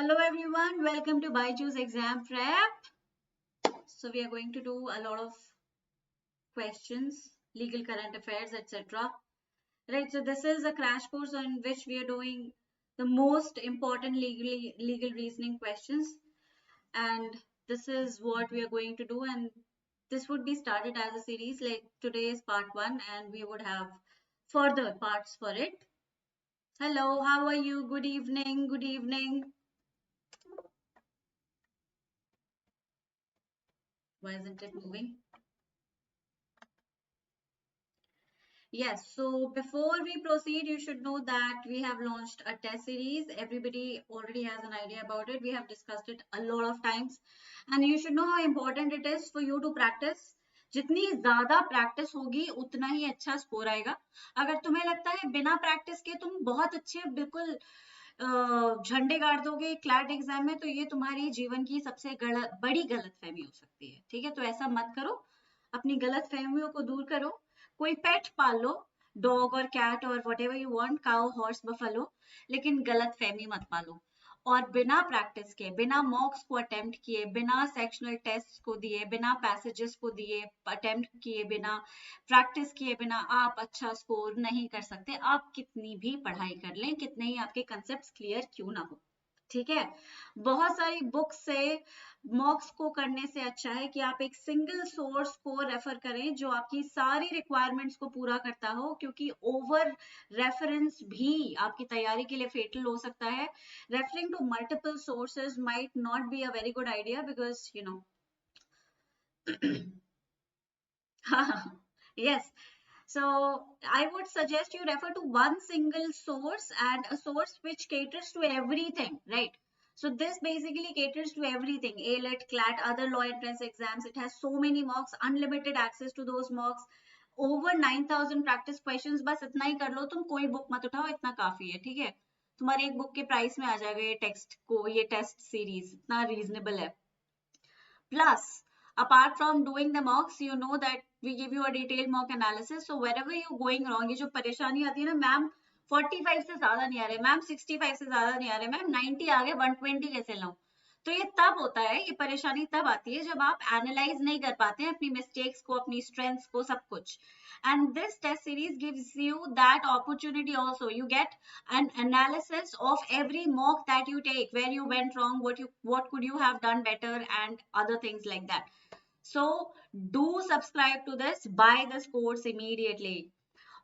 Hello everyone, welcome to BYJU'S exam prep. So we are going to do a lot of questions, legal current affairs, etc. Right, so this is a crash course on which we are doing the most important legal reasoning questions, and this is what we are going to do, and this would be started as a series. Like today is part 1 and we would have further parts for it. Hello, how are you? Good evening, good evening. Why isn't it moving? Yes, so before we proceed, you should know that we have launched a test series. Everybody already has an idea about it. We have discussed it a lot of times. And you should know how important it is for you to practice. जितनी ज्यादा practice होगी उतना ही अच्छा score आएगा. अगर तुम्हें लगता है बिना प्रैक्टिस के तुम बहुत अच्छे बिल्कुल झंडे गाड़ दोगे क्लैट एग्जाम में, तो ये तुम्हारी जीवन की सबसे बड़ी गलतफहमी हो सकती है. ठीक है, तो ऐसा मत करो. अपनी गलतफहमियों को दूर करो. कोई पेट पाल लो, डॉग और कैट और whatever you want, cow, horse, buffalo, लेकिन गलतफहमी मत पालो. और बिना प्रैक्टिस के, बिना मॉक्स को अटेम्प्ट किए, बिना सेक्शनल टेस्ट को दिए, बिना पैसेजेस को दिए, अटेम्प्ट किए बिना, प्रैक्टिस किए बिना आप अच्छा स्कोर नहीं कर सकते. आप कितनी भी पढ़ाई कर लें, कितने ही आपके कंसेप्ट क्लियर क्यों ना हो. ठीक है, बहुत सारी बुक्स से मॉक्स को करने से अच्छा है कि आप एक सिंगल सोर्स को रेफर करें जो आपकी सारी रिक्वायरमेंट्स को पूरा करता हो, क्योंकि ओवर रेफरेंस भी आपकी तैयारी के लिए फेटल हो सकता है. Referring to multiple sources might not be a very good idea because you know yes, so I would suggest you refer to one single source and a source which caters to everything, right? So this basically caters to everything. ALET, CLAT, other law entrance exams. It has so many mocks, unlimited access to those mocks. Over 9,000 practice questions. बस इतना ही कर लो तुम, कोई book मत उठाओ, इतना काफी है. ठीक है, तुम्हारी एक बुक के प्राइस में आ जाएगा ये टेक्स्ट को, ये टेस्ट सीरीज इतना रीजनेबल है. Plus, apart from doing the mocks, you know that we give you a detailed mock analysis. So wherever you're going wrong, ये जो परेशानी आती है ना, मैम 45 से ज्यादा नहीं आ रहे, मैम 65 से ज्यादा नहीं आ रहे, मैम 90 आ गए, 120 कैसे लाऊं, तो ये तब होता है, ये परेशानी तब आती है जब आप एनालाइज नहीं कर पाते हैं अपनी मिस्टेक्स को, अपनी स्ट्रेंथ्स को, सब कुछ. And this test series gives you that opportunity also. You get an analysis of every mock that you take, where you went wrong, what could you have done better, and other things like that. So do subscribe to this, buy this course immediately.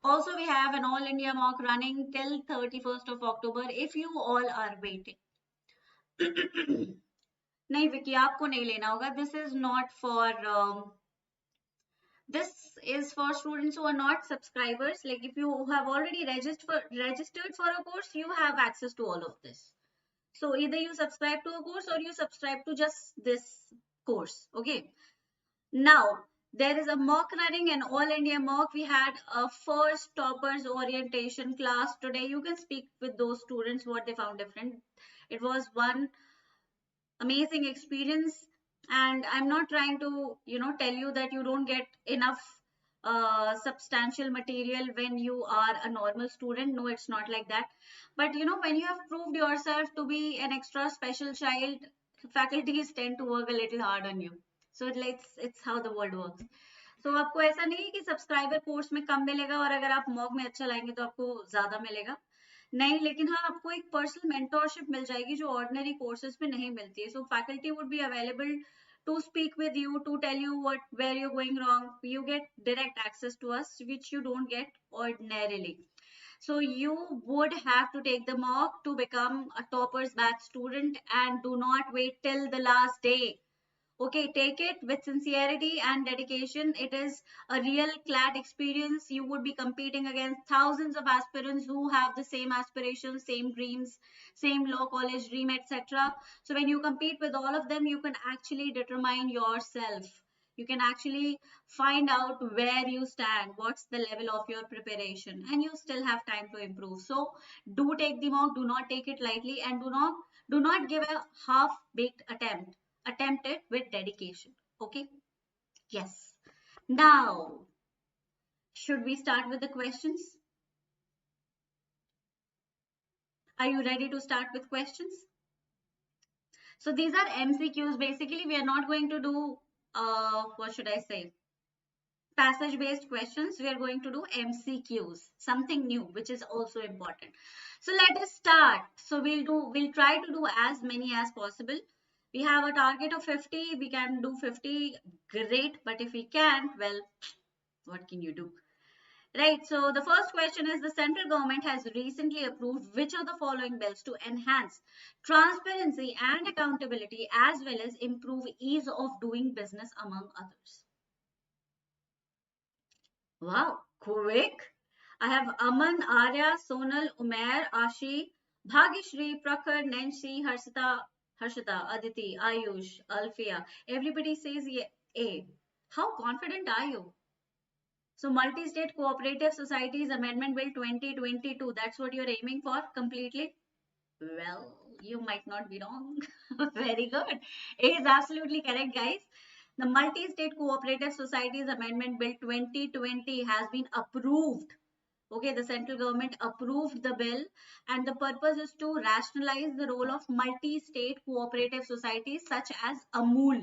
Also, we have an all India mock running till 31st of October if you all are waiting. नहीं विकी, आपको नहीं लेना होगा. This is not for this is for students who are not subscribers. Like if you have already registered for a course, you have access to all of this. So either you subscribe to a course or you subscribe to just this course. Okay, now there is a mock running, an all India mock. We had a first toppers orientation class today. You can speak with those students what they found different. It was one amazing experience, and I'm not trying to tell you that you don't get enough substantial material when you are a normal student. No, it's not like that. But when you have proved yourself to be an extra special child, faculties tend to work a little hard on you. So it's how the world works. So आपको ऐसा नहीं है कि subscriber course में कम मिलेगा और अगर आप मॉक में अच्छा लाएंगे तो आपको ज्यादा मिलेगा. नहीं, लेकिन हाँ आपको एक पर्सनल मेंटोरशिप मिल जाएगी जो ऑर्डिनरी कोर्सेज में नहीं मिलती है. So faculty would be available to speak with you, to tell you where you're going wrong. You get direct access to us, which you don't get ordinarily. So you would have to take the mock to become a toppers batch student, and do not wait till the last day. Okay, take it with sincerity and dedication. It is a real CLAT experience. You would be competing against thousands of aspirants who have the same aspirations, same dreams, same law college dream, etc. So when you compete with all of them, you can actually determine yourself. You can actually find out where you stand, what's the level of your preparation, and you still have time to improve. So do take the mock, do not take it lightly, and do not give a half-baked attempt. Attempt it with dedication. Okay, yes. Now should we start with the questions? Are you ready to start with questions? So these are MCQs. Basically, we are not going to do, what should I say? Passage based questions. We are going to do MCQs, something new, which is also important. So let us start. So we'll try to do as many as possible. We have a target of 50. We can do 50. Great. But if we can't, well, what can you do? Right. So the first question is, the central government has recently approved which of the following bills to enhance transparency and accountability as well as improve ease of doing business among others? Wow, quick. I have Aman, Arya, Sonal, Umair, Ashi, Bhagyashri, Prakhar, Nancy, Harshita, Aditi, Ayush, Alfia. Everybody says A. How confident are you? So, Multi-State Cooperative Societies Amendment Bill 2022, that's what you're aiming for completely? Well, you might not be wrong. Very good. A is absolutely correct, guys. The Multi-State Cooperative Societies Amendment Bill 2020 has been approved. Okay, the central government approved the bill, and the purpose is to rationalize the role of multi-state cooperative societies such as AMUL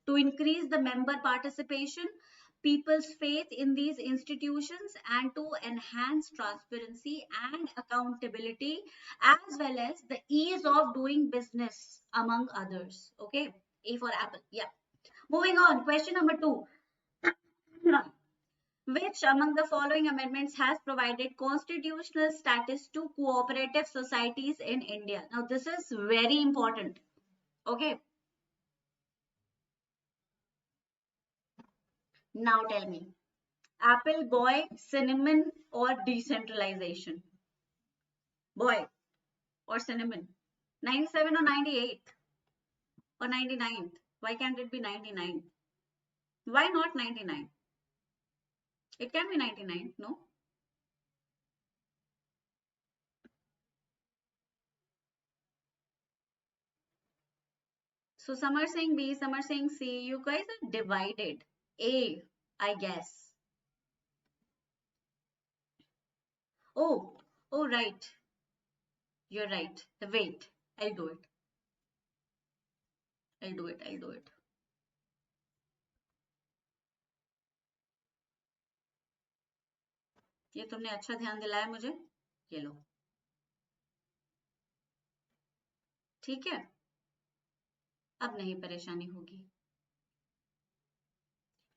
to increase the member participation, people's faith in these institutions, and to enhance transparency and accountability as well as the ease of doing business among others. Okay, A for apple. Yeah. Moving on, question number 2. Which among the following amendments has provided constitutional status to cooperative societies in India? Now, this is very important. Okay. Now tell me, apple, boy, cinnamon, or decentralization? Boy or cinnamon? 97 or 98 or 99? Why can't it be 99? Why not 99? It can be 99, no? So some are saying B, some are saying C. You guys are divided. A, I guess. Oh, oh, right. You're right. Wait, I'll do it. I'll do it. I'll do it. ये तुमने अच्छा ध्यान दिलाया मुझे. ये लो. ठीक है. अब नहीं परेशानी होगी.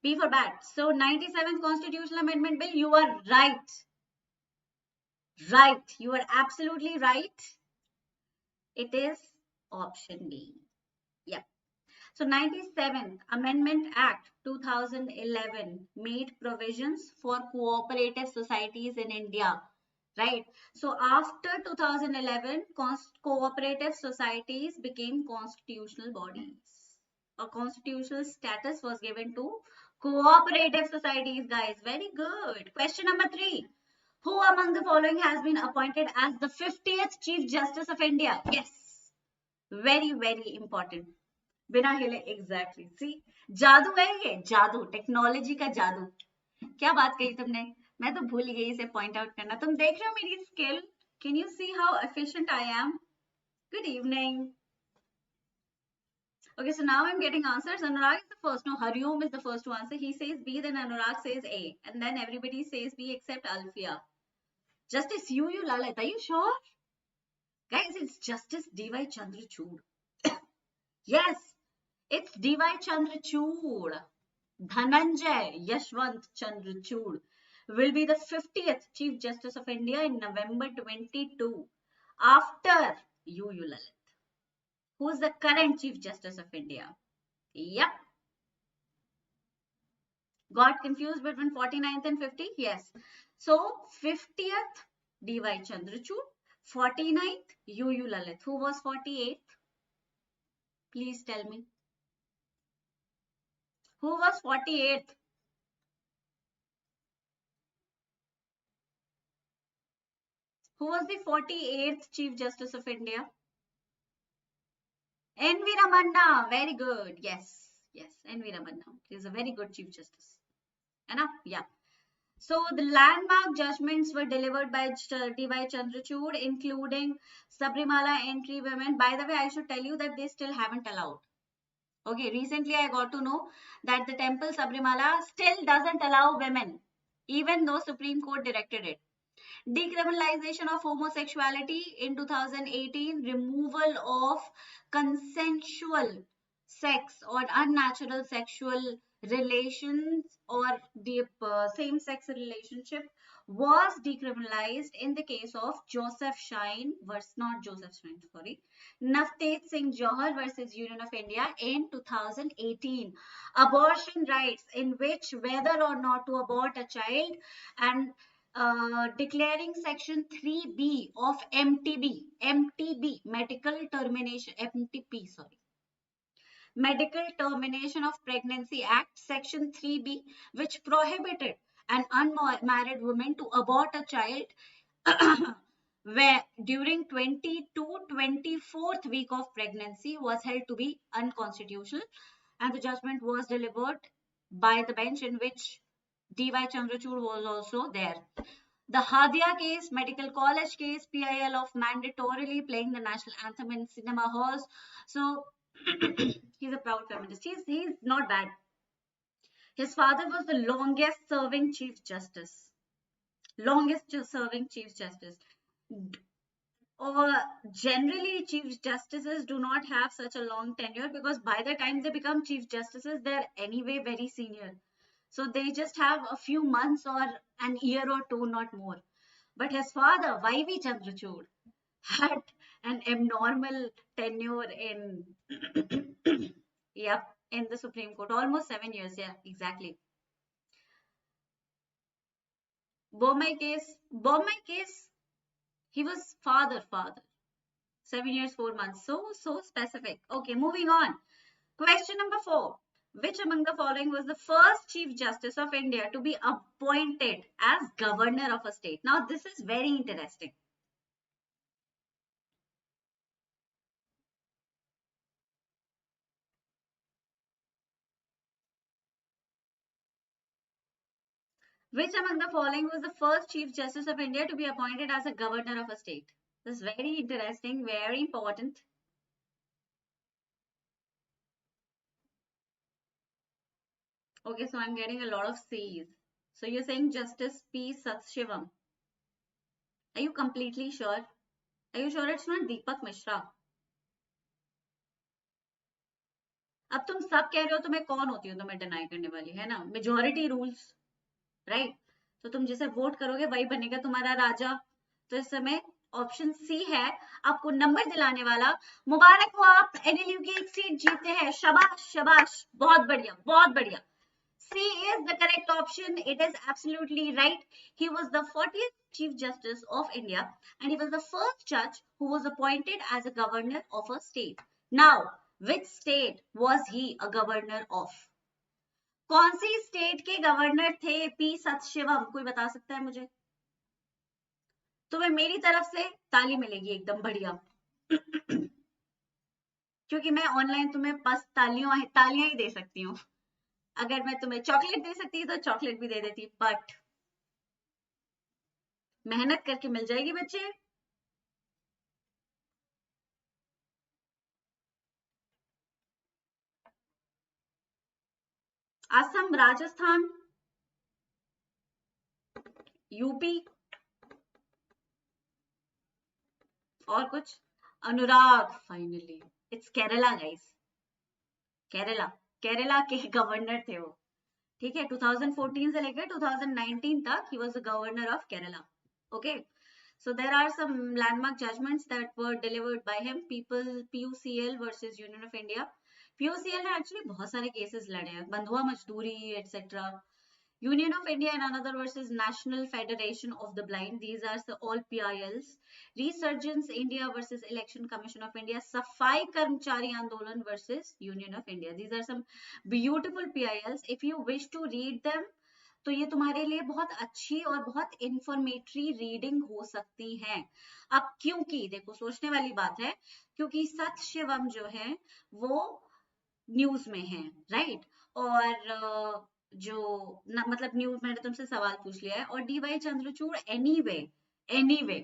B for bat. So 97th Constitutional Amendment Bill, you are right. Right. You are absolutely right. It is option B. Yeah. So 97th Amendment Act 2011 made provisions for cooperative societies in India. Right. So after 2011, cooperative societies became constitutional bodies. A constitutional status was given to cooperative societies, guys. Very good. Question number 3. Who among the following has been appointed as the 50th Chief Justice of India? Yes. Very, very important. बिना हिले exactly सी जादू है ये जादू technology का जादू क्या बात कही तुमने मैं तो भूल गई इसे पॉइंट आउट करना तुम देख रहे हो मेरी skill can you see how efficient I am good evening okay so now I'm getting answers Anurag is the first no Hariom is the first to answer he says B then Anurag says A and then everybody says B except Alfia Justice you Lalit are you sure guys it's Justice D.Y. Chandrachud yes it's D.Y. Chandrachud. Dhananjay Yashwant Chandrachud will be the 50th Chief Justice of India in November 22 after U. Lalit. Who is the current Chief Justice of India? Yep. Got confused between 49th and 50? Yes. So 50th D.Y. Chandrachud, 49th U. Lalit. Who was 48th? Please tell me. Who was 48th? Who was the 48th Chief Justice of India? N.V. Ramanna. Very good. Yes. Yes. N.V. Ramanna. He is a very good Chief Justice. Enough? Yeah. So the landmark judgments were delivered by D.Y. Chandrachud, including Sabrimala entry women. By the way, I should tell you that they still haven't allowed. Okay, recently I got to know that the temple Sabrimala still doesn't allow women, even though Supreme Court directed it. Decriminalization of homosexuality in 2018, removal of consensual sex or unnatural sexual relations or the same-sex relationship was decriminalized in the case of Joseph Shine versus not Joseph Shine, sorry, Navteej Singh Johar versus Union of India in 2018. Abortion rights, in which whether or not to abort a child and declaring section 3B of MTB, medical termination, MTP, sorry, Medical Termination of Pregnancy Act, section 3B, which prohibited an unmarried woman to abort a child where during 20 to 24th week of pregnancy was held to be unconstitutional, and the judgment was delivered by the bench in which D.Y. Chandrachud was also there. The Hadia case, medical college case, PIL of mandatorily playing the national anthem in cinema halls. So he's a proud feminist. He's not bad. His father was the longest serving Chief Justice. Longest serving Chief Justice. Or generally, Chief Justices do not have such a long tenure because by the time they become Chief Justices, they're anyway very senior. So they just have a few months or an year or two, not more. But his father, Y.V. Chandrachud, had an abnormal tenure in, yep, in the Supreme Court, almost 7 years. Yeah, exactly. Bombay case, he was father. 7 years, 4 months. So specific. Okay, moving on. Question number 4. Which among the following was the first Chief Justice of India to be appointed as governor of a state? Now, this is very interesting. Which among the following was the first Chief Justice of India to be appointed as a governor of a state? This is very interesting, very important. Okay, so I'm getting a lot of C's. So you're saying Justice P. Satshivam. Are you completely sure? Are you sure it's not Deepak Mishra? अब तुम सब कह रहे हो तो मैं कौन होती हूँ तुम्हें डिनाई करने वाली, है ना? Majority rules, right? तो तुम जिसे वोट करोगे वही बनेगा तुम्हारा राजा. तो इस समय ऑप्शन सी है आपको नंबर दिलाने वाला. मुबारक हो, आप एनएलयू की एक सीट जीते हैं. शाबाश शाबाश, बहुत बढ़िया बहुत बढ़िया. C is the correct option. It is absolutely right. He was the 40th Chief Justice of India and he was the first judge who was appointed as a governor of a state. Now, which state was he a governor of? कौन सी state के governor थे P सतशिवम? कोई बता सकता है मुझे? तुम्हें मेरी तरफ से ताली मिलेगी एकदम बढ़िया. क्योंकि मैं ऑनलाइन तुम्हें बस तालियां ही दे सकती हूँ. अगर मैं तुम्हें चॉकलेट दे सकती तो चॉकलेट भी दे देती, बट मेहनत करके मिल जाएगी बच्चे. असम, राजस्थान, यूपी और कुछ. Anurag, finally it's Kerala guys. Kerala के गवर्नर थे वो. ठीक है, 2014 से लेकर 2019 तक he was the governor of Kerala. Okay, so there are some landmark judgments that were delivered by him. PUCL versus Union of India. PUCL ने actually बहुत सारे cases लड़े हैं, बंधुआ मजदूरी etc. Union of India and another versus National Federation of the Blind. These are the all PILs. Resurgence India versus Election Commission of India. Safai Karmchari Andolan versus Union of India. These are some beautiful PILs. If you wish to read them, तो ये तुम्हारे लिए बहुत अच्छी और बहुत informatory reading हो सकती है. अब क्योंकि देखो सोचने वाली बात है, क्योंकि सत शिवम जो है वो न्यूज में है, राइट? और जो मतलब न्यूज, मैंने तुमसे सवाल पूछ लिया है, और डीवाई चंद्रचूड़ एनीवे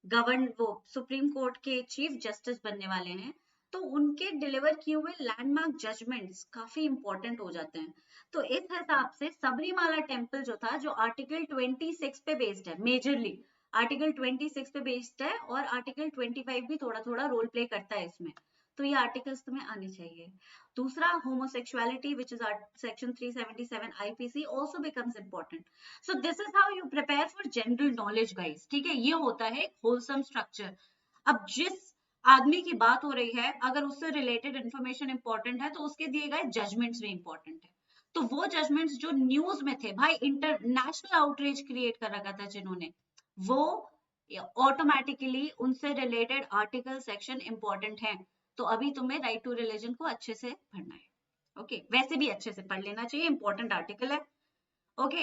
गवर्न वो सुप्रीम कोर्ट के चीफ जस्टिस बनने वाले हैं, तो उनके डिलीवर किए हुए लैंडमार्क जजमेंट्स काफी इंपॉर्टेंट हो जाते हैं। तो इस हिसाब से सबरीमाला टेम्पल जो था, जो आर्टिकल 26 पे बेस्ड है, मेजरली आर्टिकल 26 पे बेस्ड है, और आर्टिकल 25 भी थोड़ा थोड़ा रोल प्ले करता है इसमें, तो ये आर्टिकल्स तुम्हें आने चाहिए। दूसरा, homosexuality, which is section 377 IPC, also becomes important. So this is how you prepare for general knowledge, guys. ठीक है, ये होता है wholesome structure. अब जिस आदमी की बात हो रही है, अगर उससे रिलेटेड इंफॉर्मेशन इंपॉर्टेंट है, तो उसके दिए गए जजमेंट्स भी इंपॉर्टेंट है। तो वो जजमेंट्स जो न्यूज में थे भाई, इंटरनेशनल आउटरीच क्रिएट कर रखा था जिन्होंने, वो ऑटोमेटिकली उनसे रिलेटेड आर्टिकल सेक्शन इंपॉर्टेंट है। तो अभी तुम्हें राइट टू रिलीजन को अच्छे से पढ़ना है। ओके, वैसे भी अच्छे से पढ़ लेना चाहिए, इंपॉर्टेंट आर्टिकल है। ओके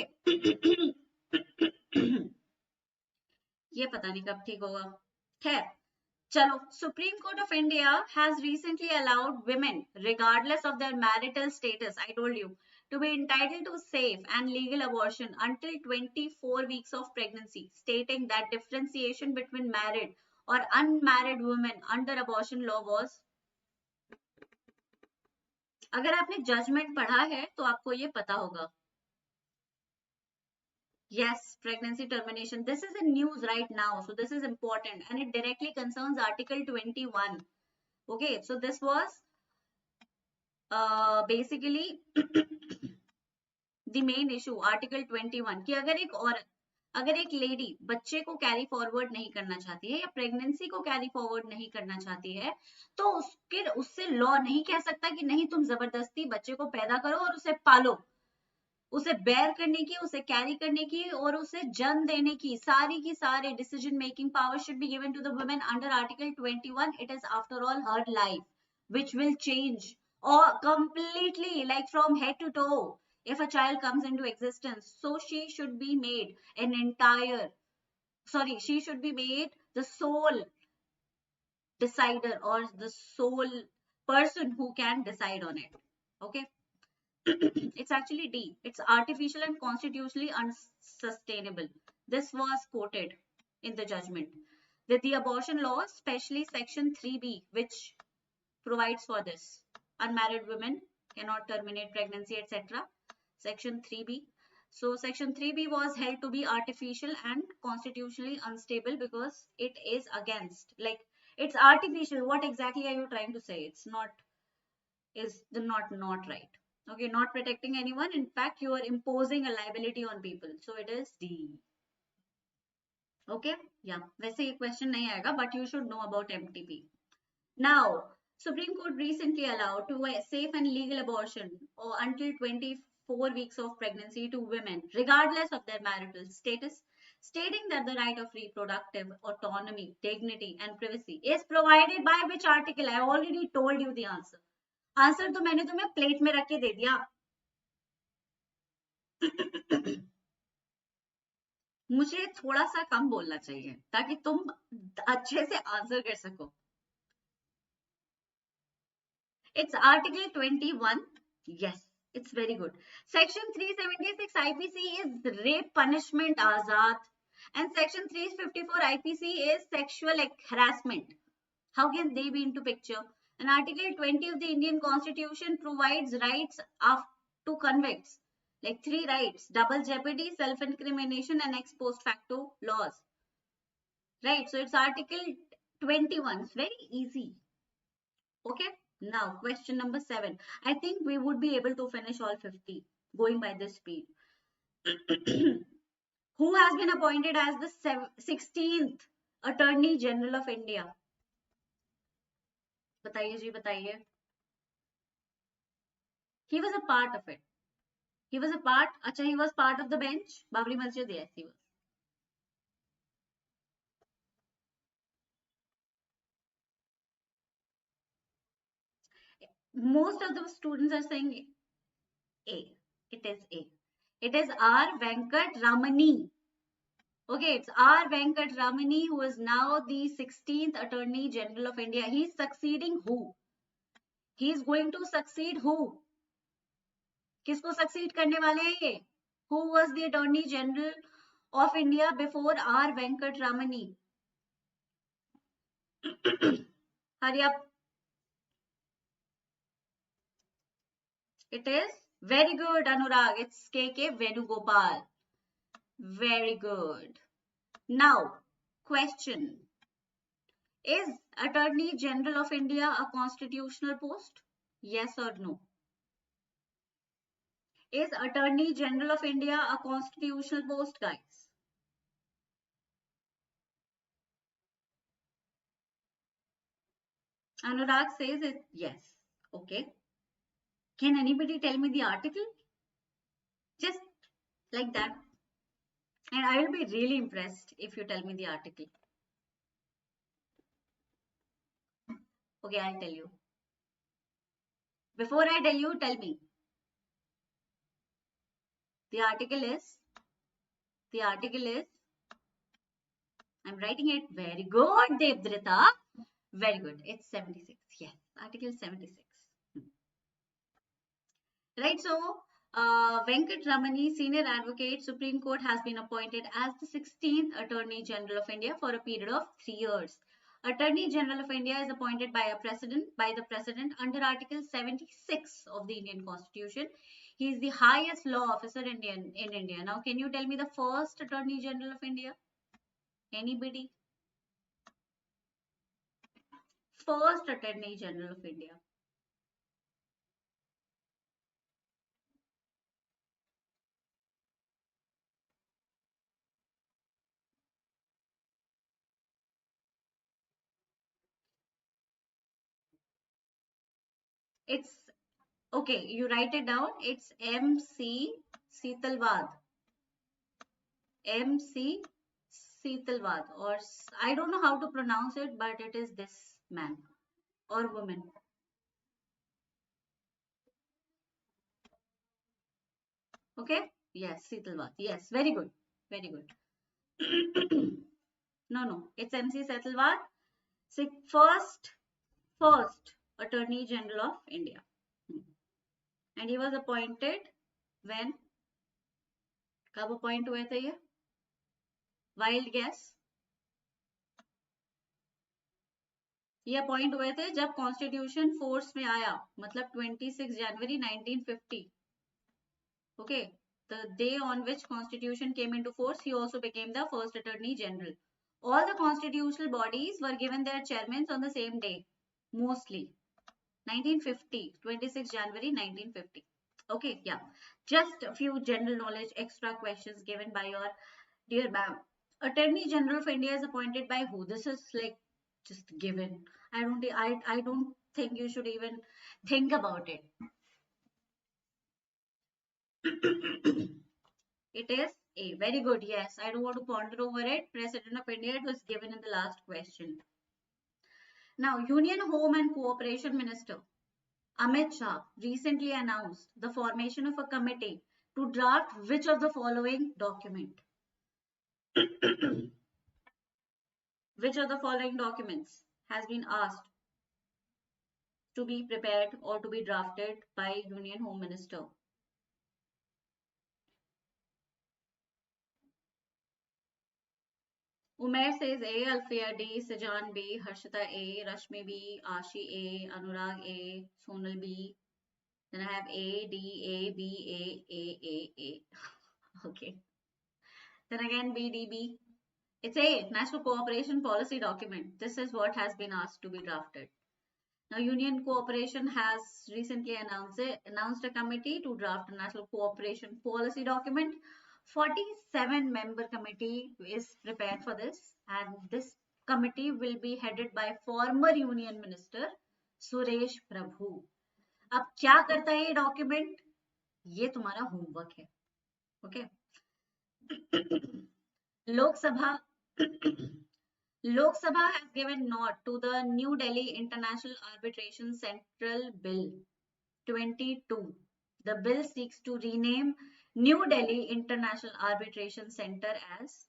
ये पता नहीं कब ठीक होगा, खैर चलो। Supreme court of India has recently allowed women regardless of their marital status, I told you, to be entitled to safe and legal abortion until 24 weeks of pregnancy, stating that differentiation between married or unmarried women under abortion law was, अगर आपने judgement पढ़ा है तो आपको ये पता होगा। Yes, pregnancy termination, this is in news right now, so this is important and it directly concerns article 21. Okay, so this was basically the main issue, article 21, कि अगर एक लेडी बच्चे को कैरी फॉरवर्ड नहीं करना चाहती है, या प्रेगनेंसी को कैरी फॉरवर्ड नहीं करना चाहती है, तो उससे लॉ नहीं कह सकता कि नहीं तुम जबरदस्ती बच्चे को पैदा करो और उसे पालो। उसे बेयर करने की, उसे कैरी करने की और उसे जन्म देने की सारी decision making power should be given to the women under article 21. It is after all her life which will change or completely, like from head to toe, if a child comes into existence. So she should be made an entire, sorry, she should be made the sole decider or the sole person who can decide on it. Okay. It's actually D. It's artificial and constitutionally unsustainable. This was quoted in the judgment. That the abortion law, especially section 3B, which provides for this, unmarried women cannot terminate pregnancy, etc. Section 3B. So section 3B was held to be artificial and constitutionally unstable because it is against, like, it's artificial. What exactly are you trying to say? It's not, is not right. Okay, not protecting anyone. In fact, you are imposing a liability on people. So it is D. Okay, yeah. वैसे ये question नहीं आएगा, but you should know about MTP. Now, Supreme Court recently allowed to a safe and legal abortion or until 24 weeks of pregnancy to women, regardless of their marital status, stating that the right of reproductive autonomy, dignity, and privacy is provided by which article? I already told you the answer. Answer तो मैंने तुम्हें plate में रख के दे दिया। मुझे थोड़ा सा कम बोलना चाहिए ताकि तुम अच्छे से आंसर कर सको। It's article 21. Yes, it's very good. Section 376 IPC is rape punishment azad, and section 354 IPC is sexual harassment. How can they be into picture? And article 20 of the Indian Constitution provides rights to convicts, like 3 rights: double jeopardy, self-incrimination, and ex post facto laws. Right, so it's article 21. It's very easy. Okay, now question number 7. I think we would be able to finish all 50 going by this speed. Who has been appointed as the 16th Attorney General of India? बताइए जी, बताइए. He was a part of it. He was a part. अच्छा, he was part of the bench. Babri Masjid, yes, he was. Most of the students are saying A. It is A. It is R. Venkat Ramani. Okay, it's R. Venkat Ramani, who is now the 16th Attorney General of India. He's succeeding who? He's going to succeed who? किसको succeed करने वाले हैं ये? Who was the Attorney General of India before R. Venkat Ramani? Hurry up. It is very good, Anurag. It's K.K. Venugopal. Very good. Now, question. Is Attorney General of India a constitutional post? Yes or no? Is Attorney General of India a constitutional post, guys? Anurag says it yes. Okay. Can anybody tell me the article? Just like that. And I will be really impressed if you tell me the article. Okay, I'll tell you. Before I tell you, tell me. The article is, I'm writing it. Very good, Devdrita. Very good. It's 76. Yes, article 76. Right, so Venkat Ramani, Senior Advocate, Supreme Court, has been appointed as the 16th Attorney General of India for a period of 3 years. Attorney General of India is appointed by the President under Article 76 of the Indian Constitution. He is the highest law officer in India. Now, can you tell me the first Attorney General of India? Anybody? First Attorney General of India. It's okay. You write it down. It's M.C. Setalvad. M.C. Setalvad, or I don't know how to pronounce it, but it is this man or woman. Okay? Yes, Setalvad. Yes, very good. Very good. No, it's M.C. Setalvad, first Attorney General of India. And he was appointed when? कब appoint हुए थे ये? Wild guess. ये appoint हुए थे जब constitution force में आया, मतलब 26 जनवरी 1950. Okay, the day on which constitution came into force, he also became the first Attorney General. All the constitutional bodies were given their chairmen on the same day, mostly. 1950, 26 January 1950. Okay, yeah. Just a few general knowledge extra questions given by your dear ma'am. Attorney General of India is appointed by who? This is like just given. I don't think you should even think about it. It is A. Very good. Yes, I don't want to ponder over it. President of India, it was given in the last question. Now, Union Home and Cooperation Minister Amit Shah recently announced the formation of a committee to draft which of the following document? Which of the following documents has been asked to be prepared or to be drafted by Union Home Minister? Umair says A, Alfia D, Sajan B, Harshita A, Rashmi B, Ashi A, Anurag A, Sonal B. Then I have A, D, A, B, A. Okay. Then again B, D, B. It's A, National Cooperation Policy Document. This is what has been asked to be drafted. Now, Union Cooperation has recently announced a committee to draft a National Cooperation Policy Document. 47-member committee is prepared for this, and this committee will be headed by former Union Minister Suresh Prabhu. अब क्या करता है ये document? ये तुम्हारा homework है. Okay. Lok Sabha has given nod to the New Delhi International Arbitration Central Bill 22. The bill seeks to rename New Delhi International Arbitration Center as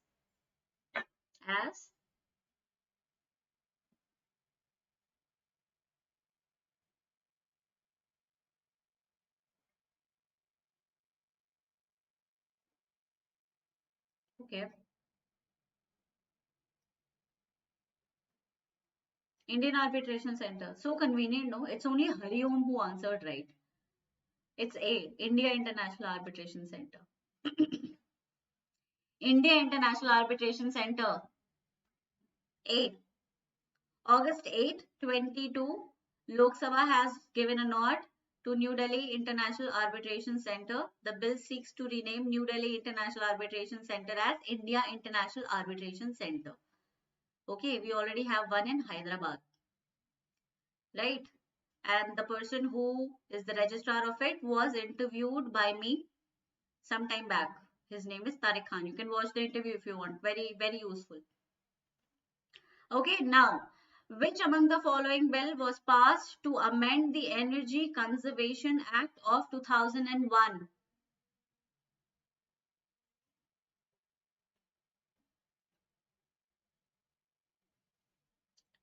Okay. Indian Arbitration Center. So convenient, no? It's only Hariom who answered right. It's A, India International Arbitration Center. India International Arbitration Center. A. August 8, 22, Lok Sabha has given a nod to New Delhi International Arbitration Center. The bill seeks to rename New Delhi International Arbitration Center as India International Arbitration Center. Okay, we already have one in Hyderabad, right? And the person who is the registrar of it was interviewed by me some time back. His name is Tariq Khan. You can watch the interview if you want. Very, very useful. Okay, now, which among the following bill was passed to amend the Energy Conservation Act of 2001?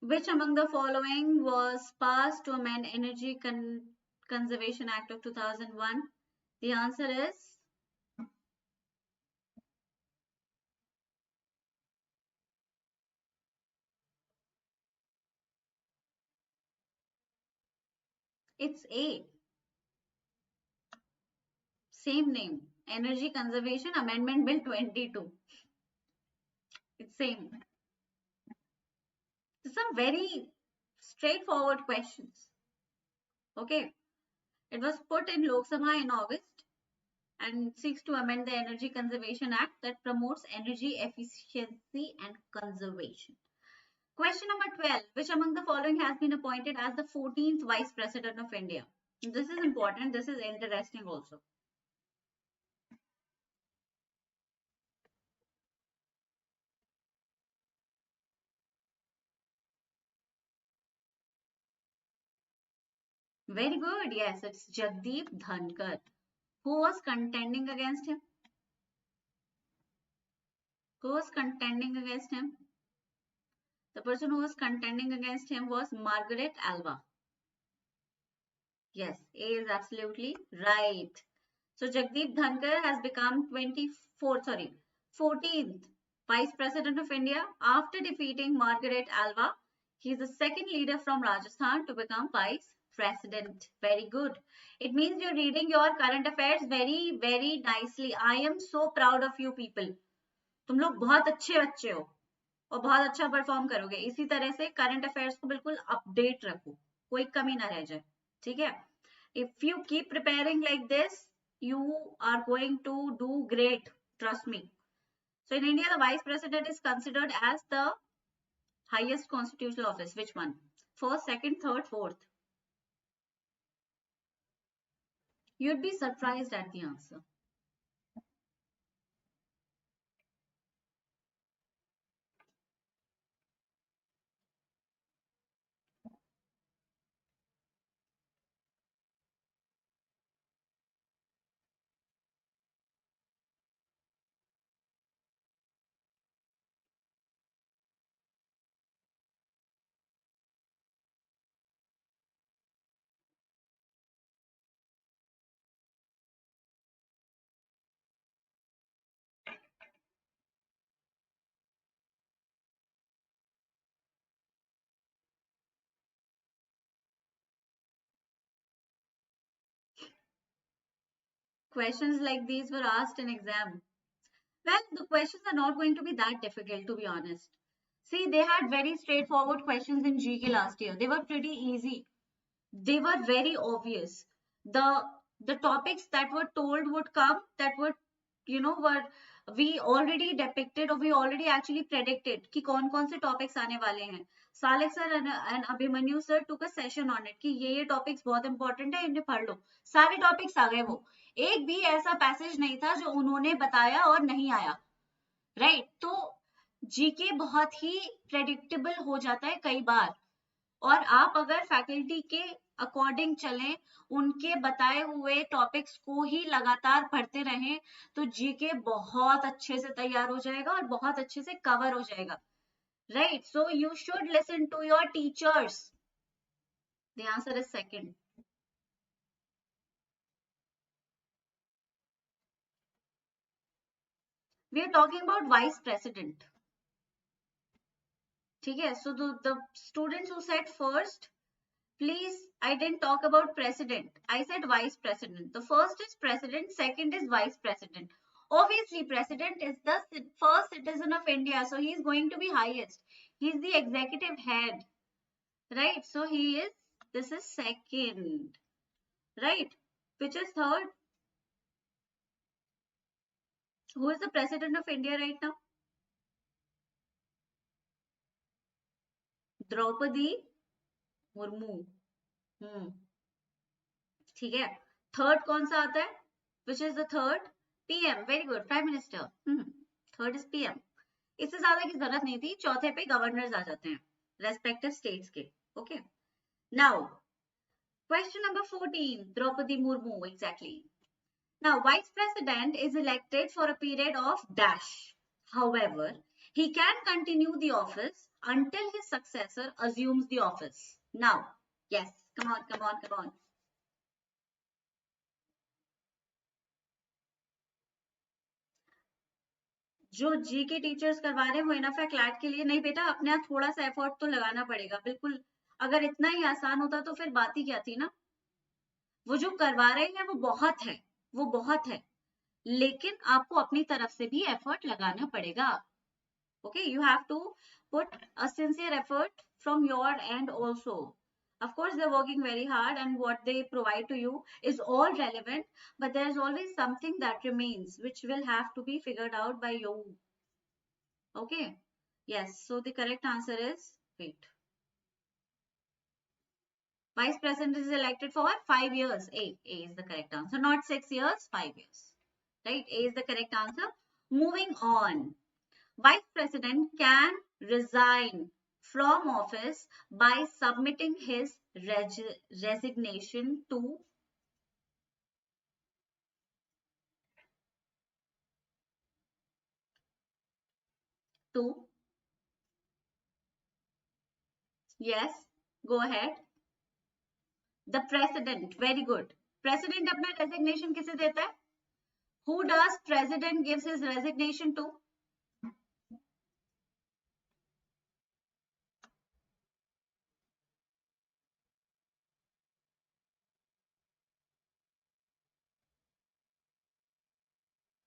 Which among the following was passed to amend Energy Conservation Act of 2001? The answer is it's A. Same name. Energy Conservation Amendment Bill 22. It's same. Some very straightforward questions. Okay. It was put in Lok Sabha in August and seeks to amend the Energy Conservation Act that promotes energy efficiency and conservation. Question number 12. Which among the following has been appointed as the 14th Vice President of India? This is important. This is interesting also. Very good. Yes, it's Jagdeep Dhankar. Who was contending against him? Who was contending against him? The person who was contending against him was Margaret Alva. Yes, A is absolutely right. So Jagdeep Dhankar has become 14th Vice President of India after defeating Margaret Alva. He is the second leader from Rajasthan to become Vice President. Very good. It means you're reading your current affairs very, very nicely. I am so proud of you people. तुम लोग बहुत अच्छे बच्चे हो और बहुत अच्छा perform करोगे. इसी तरह से करंट अफेयर्स को बिल्कुल अपडेट रखो, कोई कमी ना रह जाए. ठीक है? If you keep preparing like this, you are going to do great. Trust me. So in India, the vice president is considered as the highest constitutional office. Which one? First, second, third, fourth. You'd be surprised at the answer. Questions like these were asked in exam. Well, the questions are not going to be that difficult, to be honest. See, they had very straightforward questions in GK last year. They were pretty easy. They were very obvious. The topics that were told would come, that would, were we already depicted or we already actually predicted कि कौन-कौन से topics आने वाले हैं. Salek sir and Abhimanyu sir took a session on it कि ये topics बहुत important है, इन्हें पढ़ लो. सारे topics आ गए वो. एक भी ऐसा पैसेज नहीं था जो उन्होंने बताया और नहीं आया. राइट? तो जीके बहुत ही प्रेडिक्टेबल हो जाता है कई बार. और आप अगर फैकल्टी के अकॉर्डिंग चलें, उनके बताए हुए टॉपिक्स को ही लगातार पढ़ते रहें, तो जीके बहुत अच्छे से तैयार हो जाएगा और बहुत अच्छे से कवर हो जाएगा. Right? So you should listen to your teachers. The answer is second. We are talking about vice president. ठीक है? So the students who said first, please, I didn't talk about president. I said vice president. The first is president, second is vice president. Obviously, president is the first citizen of India, so he is going to be highest. He is the executive head, right? So he is, this is second, right? Which is third? Who is the president of India right now? Draupadi Murmu. ठीक है. Third कौन सा आता है? Which is the third? PM. Very good, prime minister. Third is PM. इससे ज्यादा की जरूरत नहीं थी. चौथे पे गवर्नर्स आ जाते हैं रेस्पेक्टिव स्टेट्स के. Okay, now question number 14. Droupadi Murmu, exactly. Now, vice president is elected for a period of dash. However, he can continue the office until his successor assumes the office. Now, yes, come on, come on, come on. जो जी के teachers करवा रहे हैं वो enough है CLAT के लिए? नहीं बेटा, अपने आप थोड़ा सा एफर्ट तो लगाना पड़ेगा. बिल्कुल, अगर इतना ही आसान होता तो फिर बात ही क्या थी ना. वो जो करवा रहे हैं वो बहुत है, वो बहुत है, लेकिन आपको अपनी तरफ से भी एफर्ट लगाना पड़ेगा. Okay, you have to put a sincere effort from your end also. Of course, they're working very hard and what they provide to you is all relevant, but there is always something that remains which will have to be figured out by you. Okay, yes, so the correct answer is, wait, vice president is elected for 5 years. A is the correct answer, not 6 years, 5 years, right? A is the correct answer. Moving on. Vice President can resign from office by submitting his resignation to yes, go ahead. The president. Very good. President अपना resignation किसे देता है? Who does president gives his resignation to?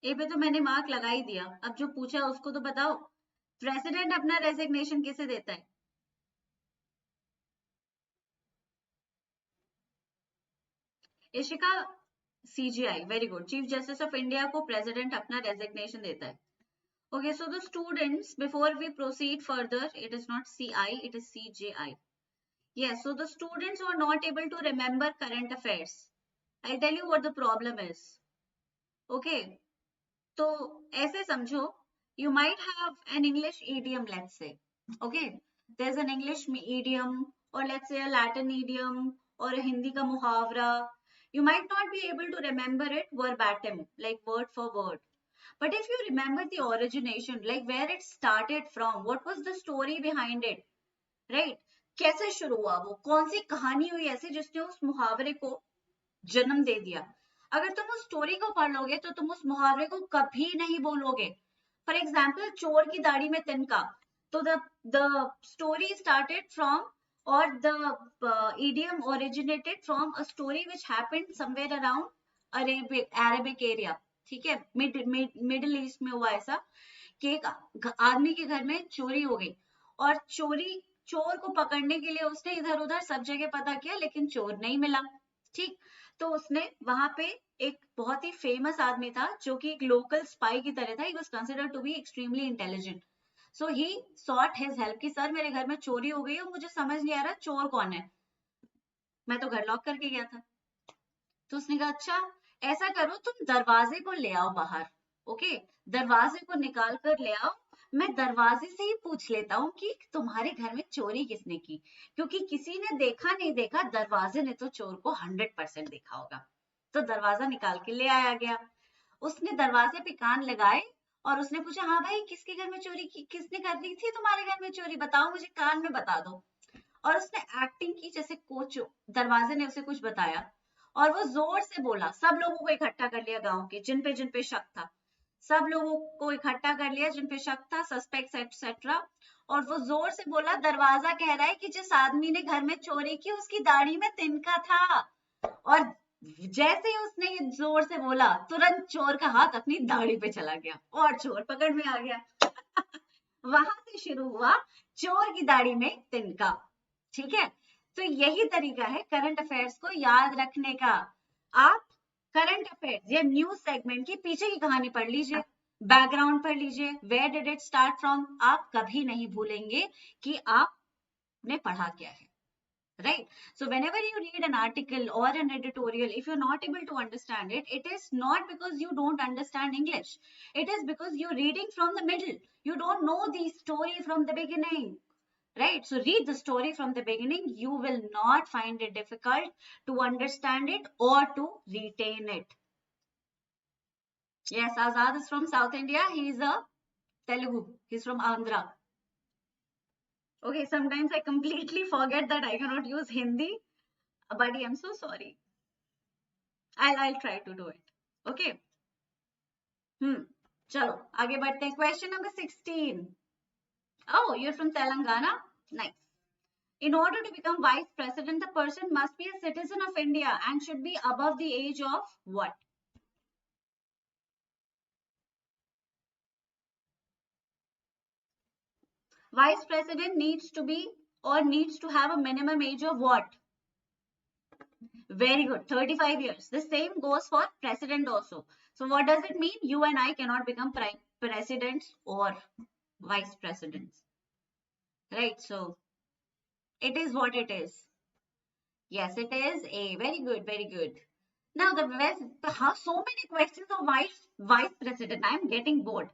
ए पे तो मैंने mark लगा ही दिया. अब जो पूछा उसको तो बताओ. प्रेसिडेंट अपना रेजिग्नेशन किसे देता है? Ishika, CGI. Very good. Chief justice of India को प्रेसिडेंट अपना रेजिग्नेशन देता है. Okay, so the students, before we proceed further, it is not CI, it is CJI. Yes, so the students who are not able to remember current affairs, I'll tell you what the problem is. Okay, तो ऐसे समझो, you might have an English idiom, let's say. Okay, there's an English idiom, or let's say a Latin idiom, or a Hindi का मुहावरा. You might not be able to remember it verbatim, like word for word. But if you remember the origination, like where it started from, what was the story behind it, right? कैसे शुरू हुआ वो, कौन सी कहानी हुई ऐसी जिसने उस मुहावरे को जन्म दे दिया. अगर तुम उस स्टोरी को पढ़ लोगे तो तुम उस मुहावरे को कभी नहीं बोलोगे. फॉर एग्जाम्पल, चोर की दाढ़ी में तिनका. तो the story started from, or the idiom originated from a story which happened somewhere around Arabic area. ठीक है, मिडिल ईस्ट में हुआ ऐसा कि एक आदमी के घर में चोरी हो गई और चोर को पकड़ने के लिए उसने इधर उधर सब जगह पता किया लेकिन चोर नहीं मिला. ठीक, तो उसने वहां पे एक बहुत ही फेमस आदमी था जो कि एक लोकल स्पाई की तरह था. He was considered to be extremely intelligent. So he sought his help कि सर मेरे घर में चोरी हो गई और मुझे समझ नहीं आ रहा चोर कौन है, मैं तो घर लॉक करके गया था. तो उसने कहा अच्छा ऐसा करो, तुम दरवाजे को ले आओ बाहर. ओके, दरवाजे को निकाल कर ले आओ, मैं दरवाजे से ही पूछ लेता हूँ कि तुम्हारे घर में चोरी किसने की, क्योंकि किसी ने देखा नहीं देखा, दरवाजे ने तो चोर को 100% देखा होगा. तो दरवाजा निकाल के ले आया गया. उसने दरवाजे पे कान लगाए और उसने पूछा हाँ भाई किसके घर में चोरी की, किसने कर दी थी तुम्हारे घर में चोरी, बताओ मुझे, कान में बता दो. और उसने एक्टिंग की जैसे कोच, दरवाजे ने उसे कुछ बताया और वो जोर से बोला. सब लोगों को इकट्ठा कर लिया गांव के जिन पे शक था. सब लोगों को इकट्ठा कर लिया जिन पे शक था, सस्पेक्ट्स एक्सेट्रा, और वो जोर से बोला, दरवाजा कह रहा है कि जिस आदमी ने घर में चोरी की उसकी दाढ़ी में तिनका था। और जैसे ही उसने ये जोर से बोला, तुरंत चोर का हाथ अपनी दाढ़ी पे चला गया और चोर पकड़ में आ गया। वहां से शुरू हुआ चोर की दाढ़ी में तिनका। ठीक है, तो यही तरीका है करंट अफेयर्स को याद रखने का। आप करंट अफेयर्स या न्यूज सेगमेंट की पीछे की कहानी पढ़ लीजिए, बैकग्राउंड पढ़ लीजिए, where did it start from, आप कभी नहीं भूलेंगे कि आपने पढ़ा क्या है। Right? So whenever you read an article or an editorial, if you're not able to understand it, it is not because you don't understand English. It is because you're reading from the middle. You don't know the story from the beginning. Right? So read the story from the beginning. You will not find it difficult to understand it or to retain it. Yes, Azad is from South India. He is a Telugu. He's from Andhra. Okay, sometimes I completely forget that I cannot use Hindi. Buddy, I'm so sorry. I'll try to do it. Okay. चलो आगे बढ़ते हैं. Question number 16. Oh, you're from Telangana? Nice. In order to become vice president, the person must be a citizen of India and should be above the age of what? Vice president needs to be or needs to have a minimum age of what? Very good, 35 years. The same goes for president also. So what does it mean? You and I cannot become presidents or vice presidents. Right, so it is what it is. Yes, it is a very good, very good. Now the how so many questions of vice president. I am getting bored.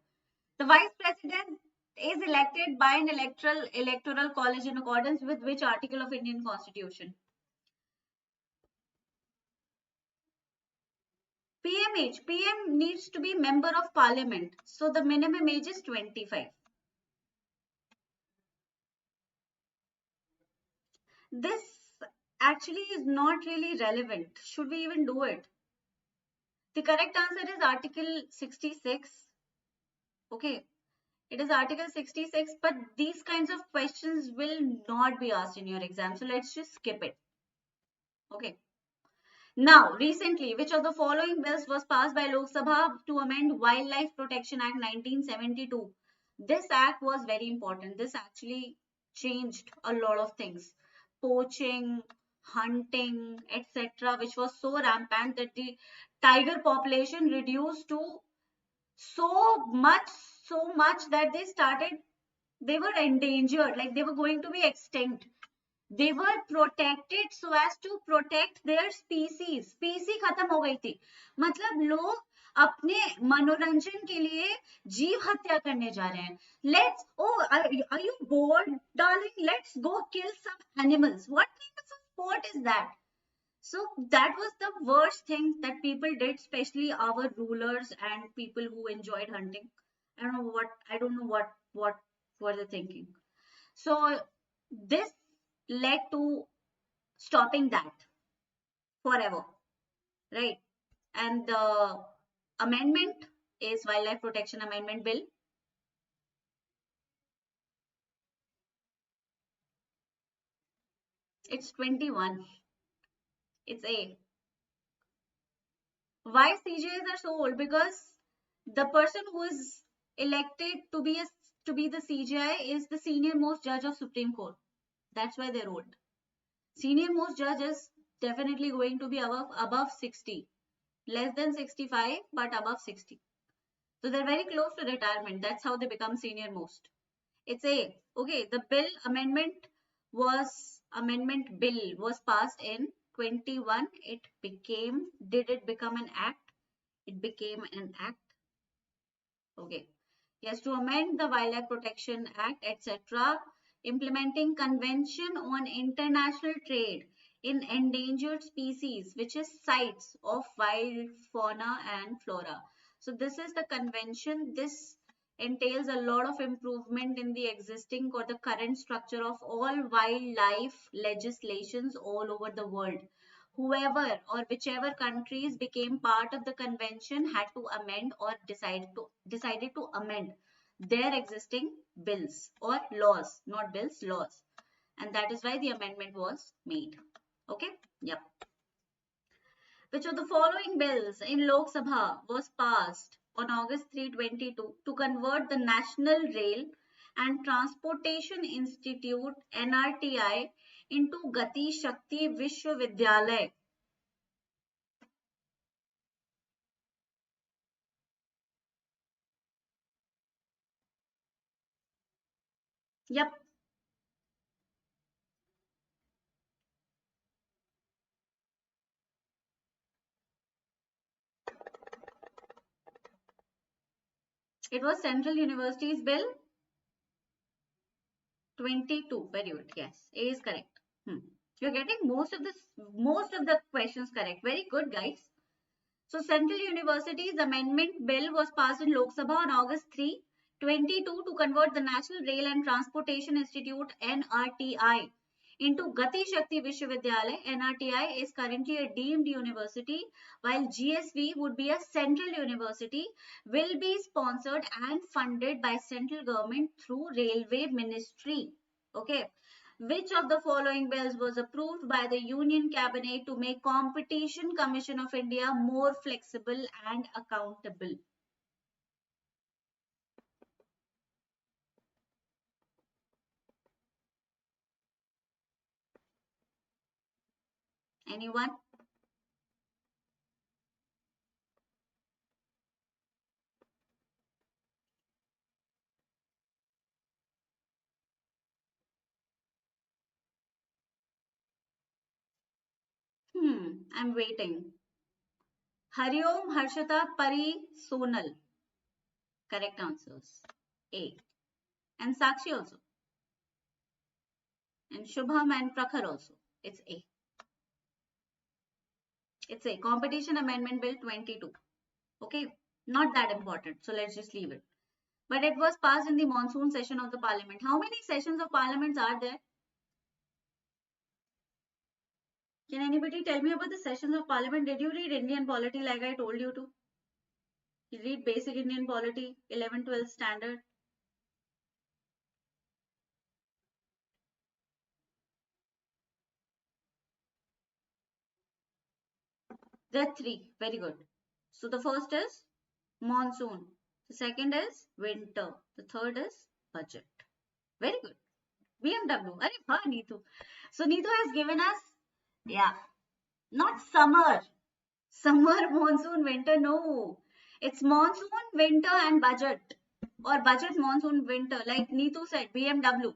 The vice president is elected by an electoral college in accordance with which article of Indian Constitution? PM needs to be member of parliament. So the minimum age is 25. This actually is not really relevant. Should we even do it? The correct answer is Article 66. Okay, it is Article 66, but these kinds of questions will not be asked in your exam. So let's just skip it. Okay. Now, recently, which of the following bills was passed by Lok Sabha to amend Wildlife Protection Act 1972? This act was very important. This actually changed a lot of things. Poaching, hunting, etc., which was so rampant that the tiger population reduced to so much that they were endangered, like they were going to be extinct. They were protected so as to protect their species. Species खत्म हो गई थी. मतलब लोग अपने मनोरंजन के लिए जीव हत्या करने जा रहे हैं. Are you bored, darling? Let's go kill some animals. What kind of a sport is that? So that was the worst thing that people did, especially our rulers and people who enjoyed hunting. I don't know what were they thinking. So this led to stopping that forever, right? And the amendment is Wildlife Protection Amendment Bill. It's 21. It's A. Why CJs are so old? Because the person who is elected to be the CJI is the senior most judge of Supreme Court. That's why they're old. Senior most judge is definitely going to be above 60. Less than 65, but above 60. So they're very close to retirement. That's how they become senior most. It's A. Okay, the amendment bill was passed in 21. Did it become an act? It became an act. Okay. Yes, to amend the Wildlife Protection Act, etc., implementing Convention on International Trade in Endangered Species, which is sites of wild fauna and flora. So this is the convention. This entails a lot of improvement in the existing or the current structure of all wildlife legislations all over the world. whoever or whichever countries became part of the convention had to amend or decided to amend their existing bills or laws, not bills, laws. And that is why the amendment was made. Okay? Yep. Which of the following bills in Lok Sabha was passed on August 3, 2022 to convert the National Rail and Transportation Institute NRTI into Gati Shakti Vishwavidyalay? Yep, it was Central University's Bill 22. Very good. Yes, A is correct. You're getting most of the questions correct. Very good, guys. So Central University's amendment bill was passed in Lok Sabha on August 3, 2022 to convert the National Rail and Transportation Institute NRTI into Gati Shakti Vishwavidyalay. NRTI is currently a deemed university, while GSV would be a central university, will be sponsored and funded by central government through Railway Ministry. Okay. Which of the following bills was approved by the Union Cabinet to make Competition Commission of India more flexible and accountable? Anyone? I'm waiting. Hariom, Harshita, Pari, Sonal. Correct answers. A. And Sakshi also. And Shubham and Prakhar also. It's A. It's A. Competition Amendment Bill 22. Okay. Not that important. So let's just leave it. But it was passed in the monsoon session of the parliament. How many sessions of parliaments are there? Can anybody tell me about the sessions of parliament? Did you read Indian polity like I told you to? You read basic Indian polity, 11, 12 standard. There are three. Very good. So the first is monsoon. The second is winter. The third is budget. Very good. BMW. Arey bha, Neetu. So Neetu has given us, yeah, not summer. Summer, monsoon, winter. No. It's monsoon, winter and budget. Or budget, monsoon, winter. Like Neetu said, BMW.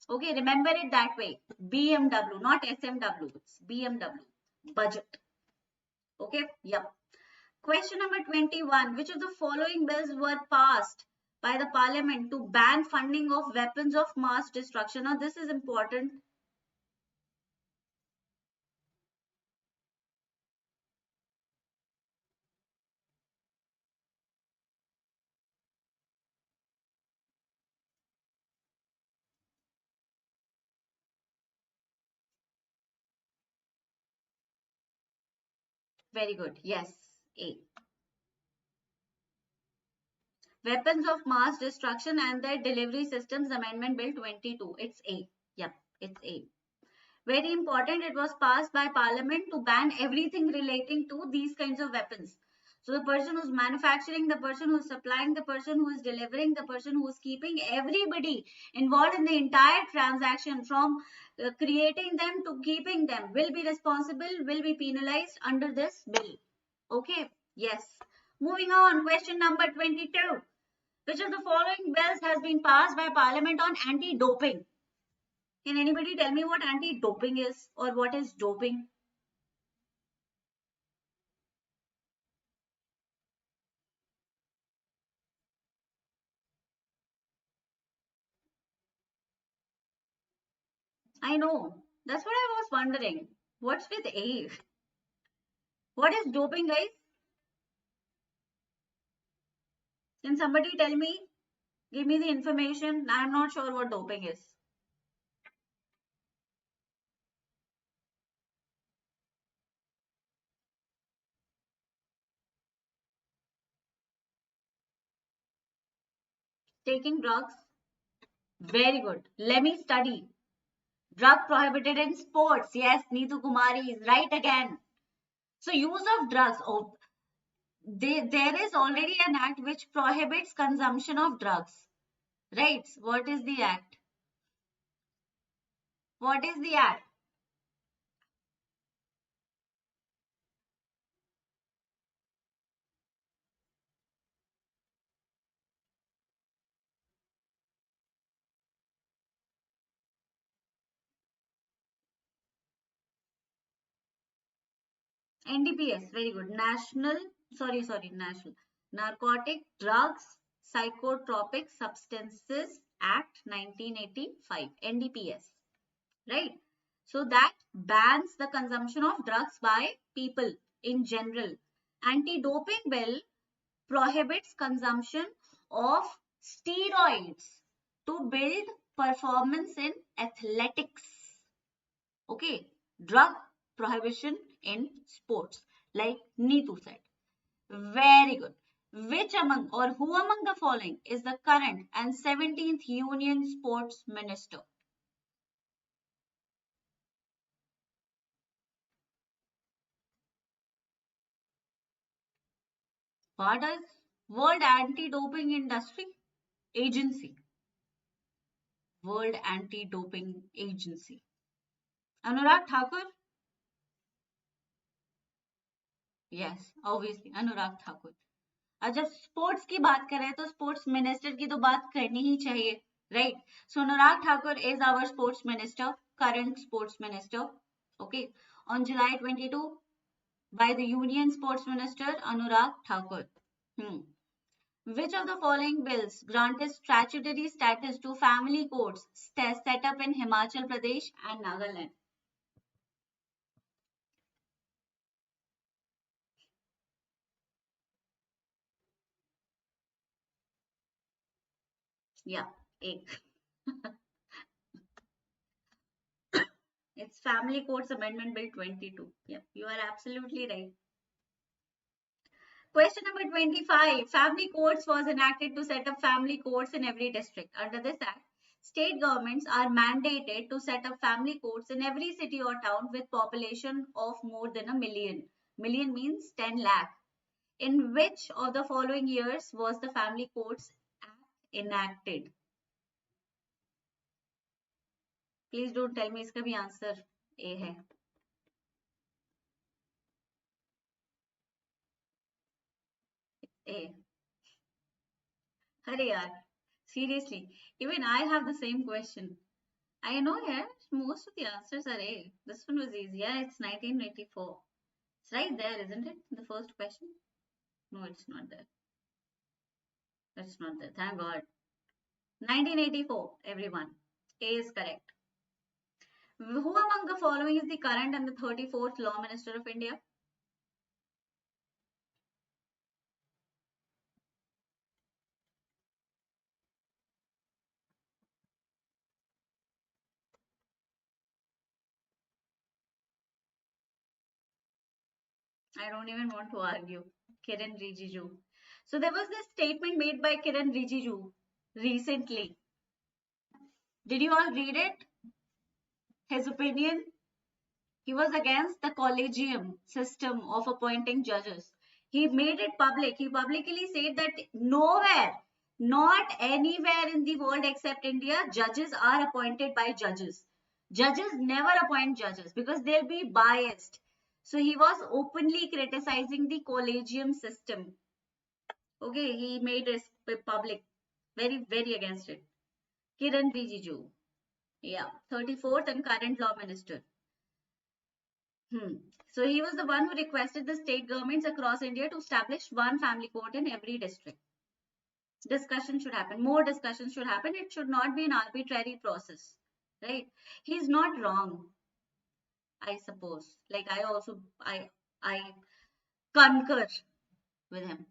Okay, remember it that way. BMW, not SMW. It's BMW. Budget. Okay, yep. Question number 21. Which of the following bills were passed by the parliament to ban funding of weapons of mass destruction? Now, this is important. Very good. Yes, A. Weapons of Mass Destruction and Their Delivery Systems Amendment Bill 22. It's A. Yep, it's A. Very important, it was passed by Parliament to ban everything relating to these kinds of weapons. So the person who's manufacturing, the person who's supplying, the person who is delivering, the person who is keeping, everybody involved in the entire transaction from creating them to keeping them will be responsible, will be penalized under this bill. Okay, yes. Moving on, question number 22. Which of the following bills has been passed by Parliament on anti-doping? Can anybody tell me what anti-doping is or what is doping? I know. That's what I was wondering. What's with A? What is doping, guys? Can somebody tell me? Give me the information. I'm not sure what doping is. taking drugs. Very good. Let me study. Drug prohibited in sports. Yes, Neetu Kumari is right again. So use of drugs. Oh, there is already an act which prohibits consumption of drugs. Right? What is the act? What is the act? NDPS. Very good. National Narcotic Drugs Psychotropic Substances Act 1985. NDPS. Right? So that bans the consumption of drugs by people in general. Anti-doping bill prohibits consumption of steroids to build performance in athletics. Okay, drug prohibition in sports, like Neetu said. Very good. Which among or who among the following is the current and 17th Union Sports Minister? What is World Anti-Doping Industry Agency? World Anti-Doping Agency. Anurag Thakur? Yes, obviously, Anurag Thakur. और जब sports की बात करें तो sports minister की तो बात करनी ही चाहिए, right? So Anurag Thakur is our sports minister, current sports minister. Okay, on July 22 by the Union Sports Minister Anurag Thakur. Which of the following bills granted statutory status to family courts set up in Himachal Pradesh and Nagaland? Yeah, eight. It's Family Courts Amendment Bill 22. Yep, you are absolutely right. Question number 25. Family courts was enacted to set up family courts in every district. Under this act, state governments are mandated to set up family courts in every city or town with population of more than a million. Million means 10 lakh. In which of the following years was the Family Courts Act enacted? Please don't tell me इसका भी answer A है. A. अरे यार, seriously, even I have the same question. I know, yeah, most of the answers are A. This one was easy. Yeah, it's 1984. It's right there, isn't it? The first question. No, it's not there. It's not there. Thank God. 1984, everyone. A is correct. Who among the following is the current and the 34th Law Minister of India? I don't even want to argue. Kiran Rijiju. So there was this statement made by Kiran Rijiju recently. Did you all read it? His opinion? He was against the collegium system of appointing judges. He made it public. He publicly said that nowhere, not anywhere in the world except India, judges are appointed by judges. Judges never appoint judges because they'll be biased. So he was openly criticizing the collegium system. Okay, he made it public. Very, very against it. Kiran Rijiju. Yeah, 34th and current law minister. So he was the one who requested the state governments across India to establish one family court in every district. Discussion should happen. More discussion should happen. It should not be an arbitrary process, right? He's not wrong, I suppose. Like I concur with him.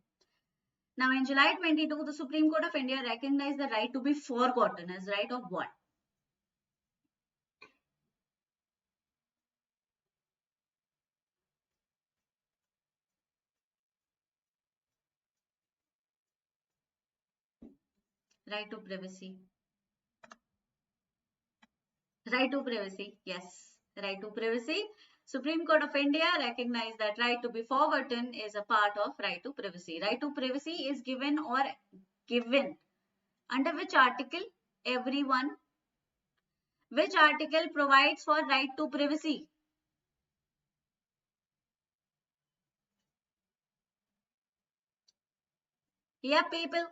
Now in July 22, the Supreme Court of India recognized the right to be forgotten as right of what? Right to privacy. Right to privacy. Yes. Right to privacy. Supreme Court of India recognized that right to be forgotten is a part of right to privacy. Right to privacy is given under which article? Everyone. Which article provides for right to privacy? Yeah, people.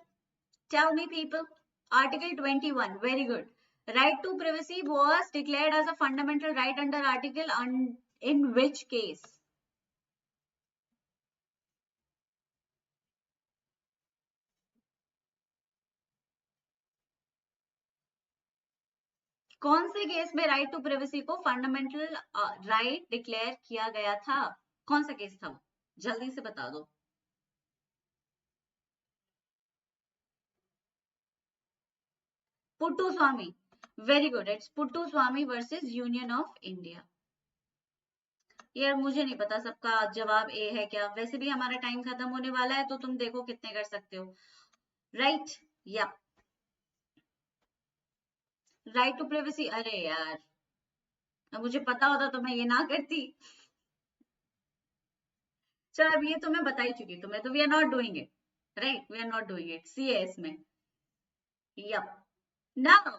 Tell me, people. Article 21. Very good. Right to privacy was declared as a fundamental right under article in which case? कौन से case में right to privacy को fundamental right declare किया गया था? कौन सा case था? जल्दी से बता दो. Puttaswamy. Very good. It's Puttaswamy versus union of India. यार मुझे नहीं पता सबका जवाब ए है क्या. वैसे भी हमारा टाइम खत्म होने वाला है, तो तुम देखो कितने कर सकते हो. राइट. या राइट टू प्रिवेसी. अरे यार, अब मुझे पता होता तो मैं ये ना करती. चलो, अब ये तो मैं बता ही चुकी तुम्हें, तो we are not doing it. Right, we are not doing it. CS में. Yup. Now,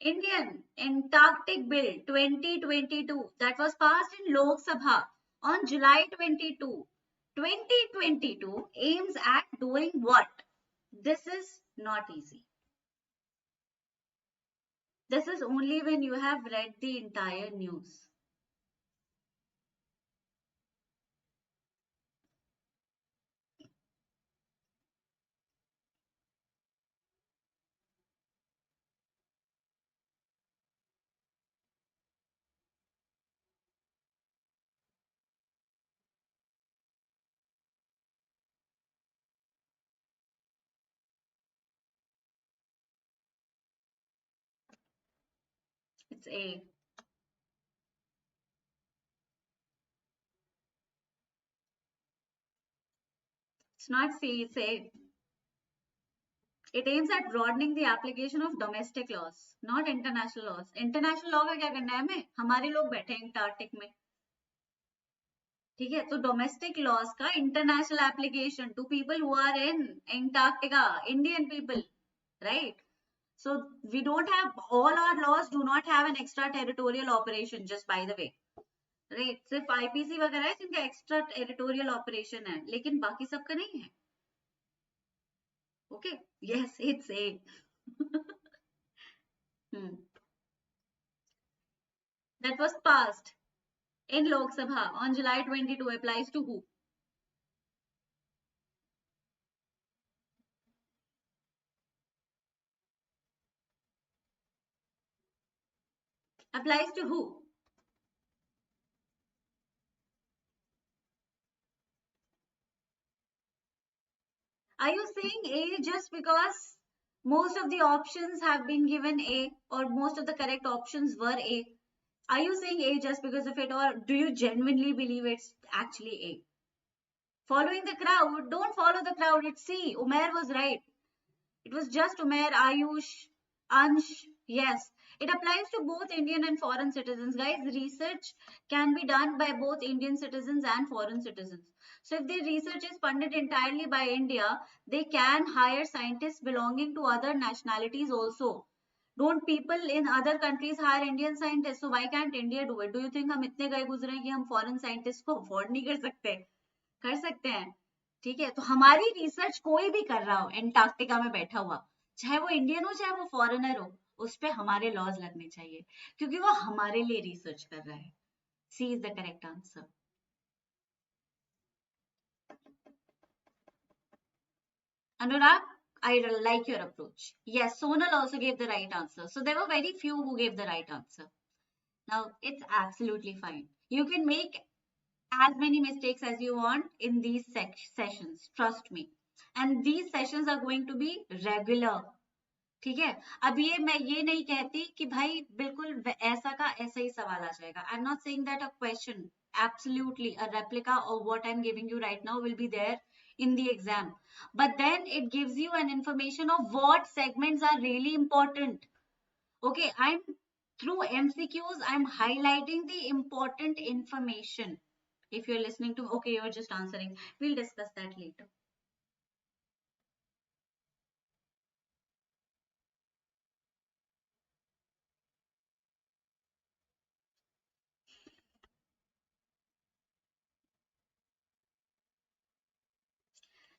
Indian Antarctic Bill 2022 that was passed in Lok Sabha on July 22, 2022 aims at doing what? This is not easy. This is only when you have read the entire news. It's A. It's not C, it's A. It aims at broadening the application of domestic laws, not international laws. International law का क्या करना है हमें? हमारे लोग बैठे हैं Antarctic में. ठीक है, तो डोमेस्टिक लॉज का international application to people who are in Antarctica, Indian people, right? So we don't have, all our laws do not have an extra territorial operation, just by the way, right? सिर्फ IPC वगैरह है जिनका extra territorial operation है, लेकिन बाकी सबका नहीं है. Okay, yes, it's a. That was passed in Lok Sabha on July 22 applies to who? Applies to who? Are you saying A just because most of the options have been given A, or most of the correct options were A? Are you saying A just because of it, or do you genuinely believe it's actually A? Following the crowd, don't follow the crowd. It's C. Umair was right. It was just Umair, Ayush, Ansh. Yes, it applies to both Indian and foreign citizens. Guys, research can be done by both Indian citizens and foreign citizens. So if the research is funded entirely by India, they can hire scientists belonging to other nationalities also. Don't people in other countries hire Indian scientists? So why can't India do it? Do you think हम इतने गए गुजरे हैं कि हम foreign scientists को afford नहीं कर सकते? कर सकते हैं. ठीक है, तो हमारी रिसर्च कोई भी कर रहा हो एंटार्क्टिका में बैठा हुआ, चाहे वो इंडियन हो चाहे वो फॉरेनर हो, उस पे हमारे लॉज लगने चाहिए, क्योंकि वो हमारे लिए रिसर्च कर रहा है. C is the correct answer. Anurag, I like your approach. Yes, Sonal also gave the right answer. So there were very few who gave the right answer. Now, it's absolutely fine. You can make as many mistakes as you want in these sessions. Trust me. And these sessions are going to be regular. ठीक है, अब ये मैं ये नहीं कहती कि भाई बिल्कुल ऐसा का ऐसा ही सवाल आ जाएगा. I am not saying that a question absolutely a replica of what I'm giving you right now will be there in the exam. But then it gives you an information of what segments are really important. Okay, I'm through MCQs, I'm highlighting the important information. If you're listening to, okay, you're just answering. We'll discuss that later.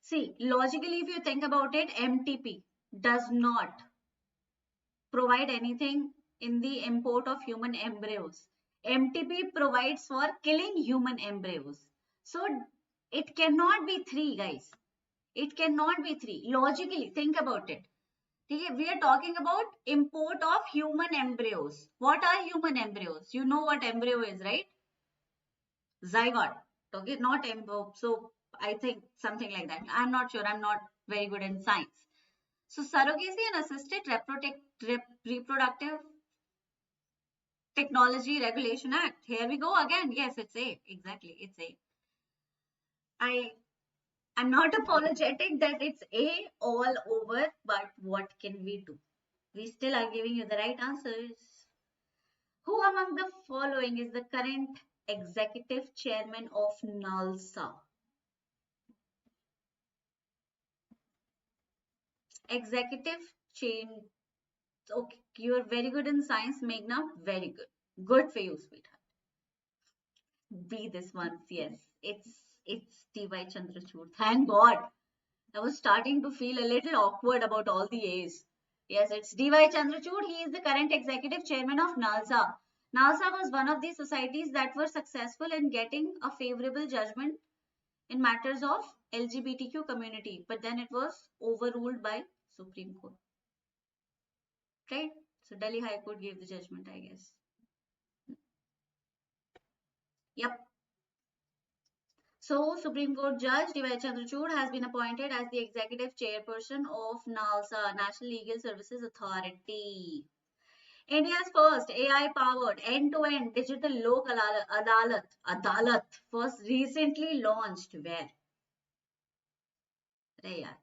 See, logically, if you think about it, MTP does not provide anything in the import of human embryos. MTP provides for killing human embryos. So it cannot be three, guys. It cannot be three. Logically, think about it. Okay, we are talking about import of human embryos. What are human embryos? You know what embryo is, right? Zygote. Okay, not embryo. So I think something like that. I'm not sure. I'm not very good in science. So surrogacy and assisted reproductive technology regulation act. Here we go again. Yes, it's A. Exactly, it's A. I I'm not apologetic that it's A all over, but what can we do? We still are giving you the right answers. Who among the following is the current executive chairman of NALSA? Executive chain. Okay, you are very good in science, Meghna. Very good. Good for you, sweetheart. Be this once, yes. It's DY Chandrachud. Thank God. I was starting to feel a little awkward about all the A's. Yes, it's DY Chandrachud. He is the current executive chairman of NALSA. NALSA was one of the societies that were successful in getting a favorable judgment in matters of LGBTQ community, but then it was overruled by Supreme Court. Right? So Delhi High Court gave the judgment, I guess. Yep. So, Supreme Court Judge D.Y. Chandrachud has been appointed as the executive chairperson of NALSA, National Legal Services Authority. India's first AI-powered end-to-end digital lok adalat was recently launched. Where? अरे यार,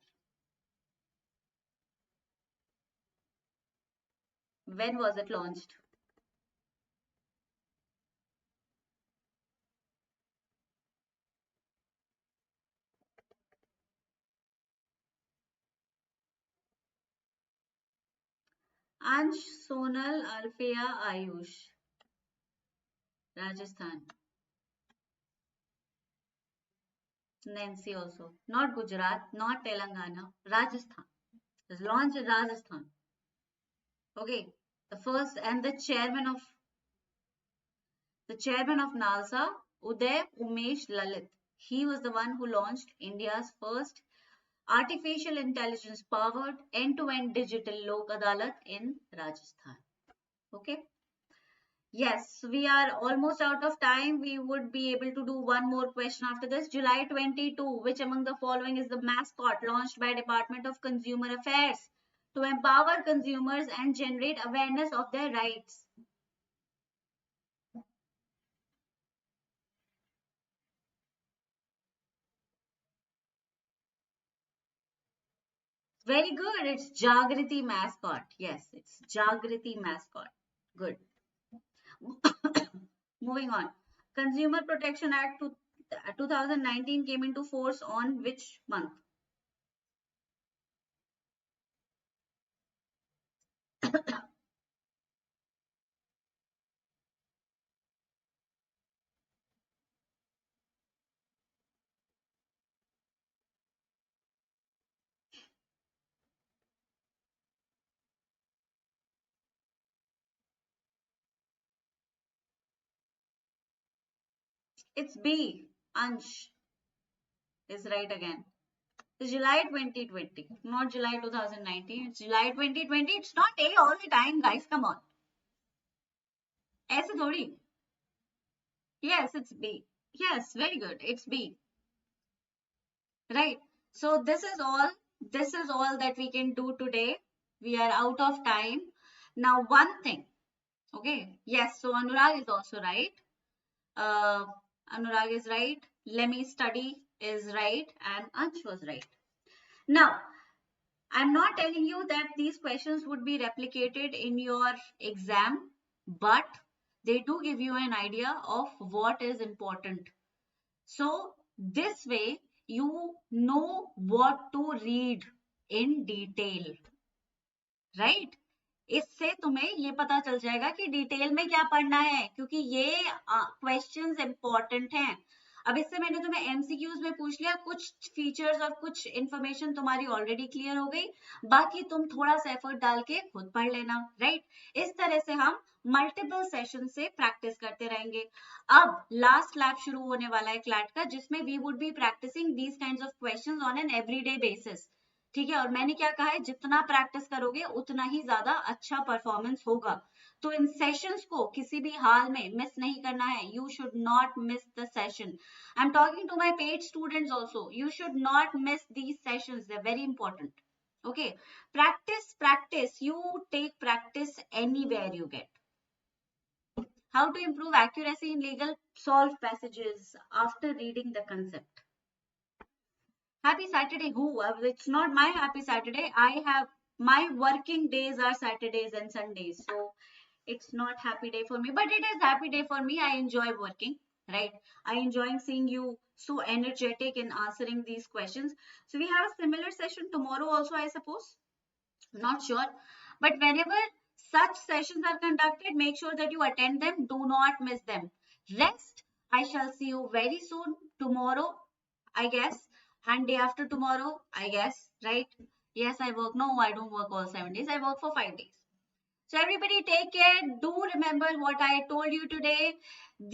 when was it launched? Ansh, Sonal, Alfea, Ayush, Rajasthan. Nancy also. Not Gujarat, not Telangana, Rajasthan. It was launched in Rajasthan. Okay. The first and the chairman of NALSA, Uday Umesh Lalit. He was the one who launched India's first artificial intelligence powered end-to-end digital Lok Adalat in Rajasthan. Okay. Yes, we are almost out of time. We would be able to do one more question after this. July 22, which among the following is the mascot launched by Department of Consumer Affairs to empower consumers and generate awareness of their rights? Very good. It's Jagriti mascot. Yes, it's Jagriti mascot. Good. Moving on. Consumer Protection Act 2019 came into force on which month? It's B. Ansh is right again. It's July 2020, not July 2019. It's July 2020. It's not A all the time, guys. Come on. ऐसे थोड़ी. Yes, it's B. Yes, very good. It's B. Right. So this is all. This is all that we can do today. We are out of time. Now, one thing. Okay. Yes. So Anurag is also right. Uh, Anurag is right. Let me study is right. And Ansh was right. Now, I'm not telling you that these questions would be replicated in your exam, but they do give you an idea of what is important. So, this way, you know what to read in detail, right? इससे तुम्हें ये पता चल जाएगा कि detail में क्या पढ़ना है, क्योंकि ये क्वेश्चंस इंपॉर्टेंट हैं. अब इससे मैंने तुम्हें एमसीक्यूज में पूछ लिया, कुछ फीचर्स और कुछ इंफॉर्मेशन तुम्हारी ऑलरेडी क्लियर हो गई, बाकी तुम थोड़ा सा एफर्ट डाल के खुद पढ़ लेना, राइट? इस तरह से हम मल्टीपल सेशन से प्रैक्टिस करते रहेंगे. अब लास्ट लैब शुरू होने वाला है क्लैट का, जिसमें we would be practicing these kinds of questions on an everyday basis. ठीक है, और मैंने क्या कहा है, जितना प्रैक्टिस करोगे उतना ही ज्यादा अच्छा परफॉर्मेंस होगा. तो इन सेशंस को किसी भी हाल में मिस नहीं करना है. You should not miss the session. I am talking to my paid students also. You should not miss these sessions, they are very important. Okay, practice. You take practice anywhere you get. How to improve accuracy in legal solved passages after reading the concept. Happy Saturday. Who? It's not my happy Saturday. I have my working days are Saturdays and Sundays. So it's not happy day for me, but it is happy day for me. I enjoy working, right? I enjoy seeing you so energetic in answering these questions. So we have a similar session tomorrow also, I suppose. Not sure. But whenever such sessions are conducted, make sure that you attend them. Do not miss them. Rest. I shall see you very soon. Tomorrow, I guess. And day after tomorrow, I guess. Right? Yes, I work. No, I don't work all 7 days. I work for 5 days. So everybody take care. Do remember what I told you today.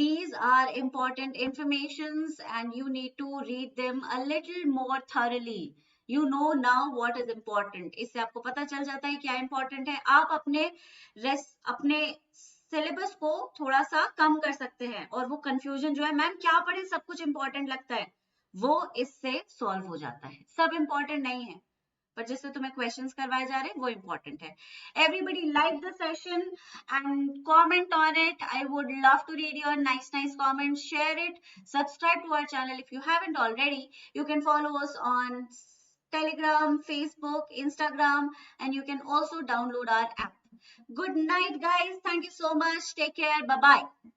These are important informations and you need to read them a little more thoroughly. You know now what is important. इससे आपको पता चल जाता है क्या important है. आप अपने सिलेबस को थोड़ा सा कम कर सकते हैं और वो कंफ्यूजन जो है, मैम क्या पढ़े, सब कुछ इंपॉर्टेंट लगता है, वो इससे सॉल्व हो जाता है. सब इंपॉर्टेंट नहीं है, पर जिससे तुम्हें क्वेश्चंस करवाए जा रहे हैं वो इंपॉर्टेंट है. Everybody like the session and comment on it. I would love to read your nice comments. Share it. Subscribe to our channel if you haven't already. You can follow us on Telegram, Facebook, Instagram, and you can also download our app. Good night, guys. Thank you so much. Take care. Bye bye.